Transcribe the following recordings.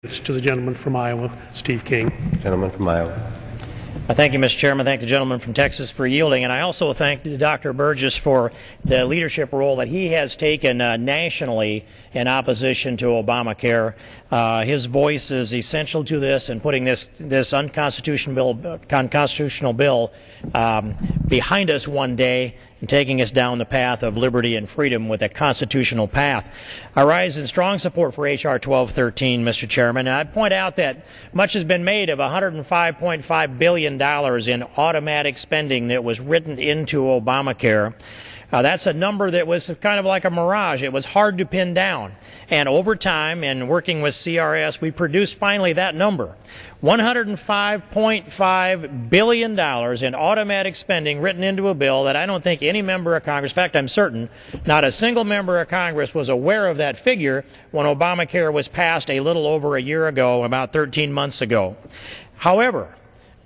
It's to the gentleman from Iowa, Steve King. Gentleman from Iowa. Thank you, Mr. Chairman. Thank the gentleman from Texas for yielding. And I also thank Dr. Burgess for the leadership role that he has taken nationally in opposition to Obamacare. His voice is essential to this and putting this unconstitutional bill behind us one day and taking us down the path of liberty and freedom with a constitutional path. I rise in strong support for H.R. 1213, Mr. Chairman. And I'd point out that much has been made of $105.5 billion in automatic spending that was written into Obamacare. That's a number that was kind of like a mirage. It was hard to pin down. And over time, and working with CRS, we produced finally that number. $105.5 billion in automatic spending written into a bill that I don't think any member of Congress, in fact, I'm certain not a single member of Congress was aware of that figure when Obamacare was passed a little over a year ago, about 13 months ago. However,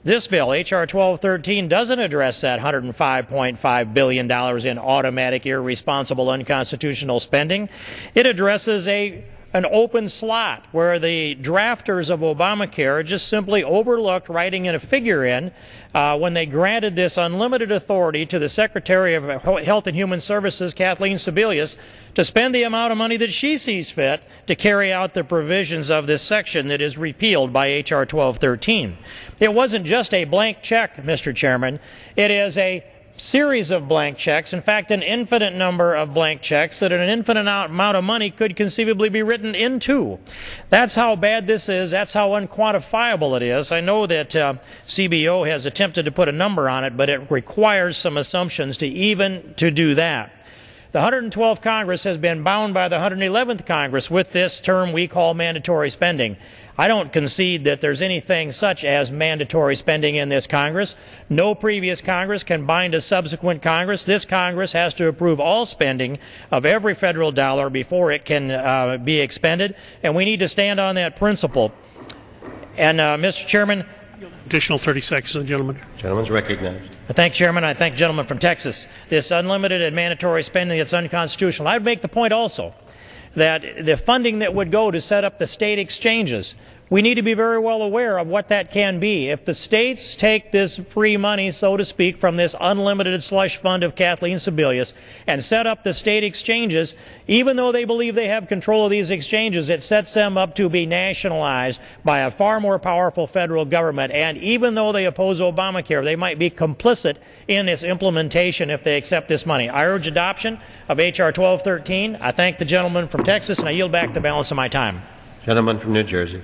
this bill, H.R. 1213, doesn't address that $105.5 billion in automatic, irresponsible, unconstitutional spending. It addresses an open slot where the drafters of Obamacare just simply overlooked writing in a figure in when they granted this unlimited authority to the Secretary of Health and Human Services, Kathleen Sebelius, to spend the amount of money that she sees fit to carry out the provisions of this section that is repealed by H.R. 1213. It wasn't just a blank check, Mr. Chairman. It is a series of blank checks, in fact, an infinite number of blank checks that an infinite amount of money could conceivably be written into. That's how bad this is. That's how unquantifiable it is. I know that CBO has attempted to put a number on it, but it requires some assumptions to do that. The 112th Congress has been bound by the 111th Congress with this term we call mandatory spending. I don't concede that there's anything such as mandatory spending in this Congress. No previous Congress can bind a subsequent Congress. This Congress has to approve all spending of every federal dollar before it can be expended, and we need to stand on that principle. And, Mr. Chairman, Additional 30 seconds, the gentleman. Gentleman's recognized. I thank Chairman. I thank the gentleman from Texas. This unlimited and mandatory spending that's unconstitutional. I would make the point also that the funding that would go to set up the state exchanges, we need to be very well aware of what that can be. If the states take this free money, so to speak, from this unlimited slush fund of Kathleen Sebelius and set up the state exchanges, even though they believe they have control of these exchanges, it sets them up to be nationalized by a far more powerful federal government. And even though they oppose Obamacare, they might be complicit in its implementation if they accept this money. I urge adoption of H.R. 1213. I thank the gentleman from Texas, and I yield back the balance of my time. Gentleman from New Jersey.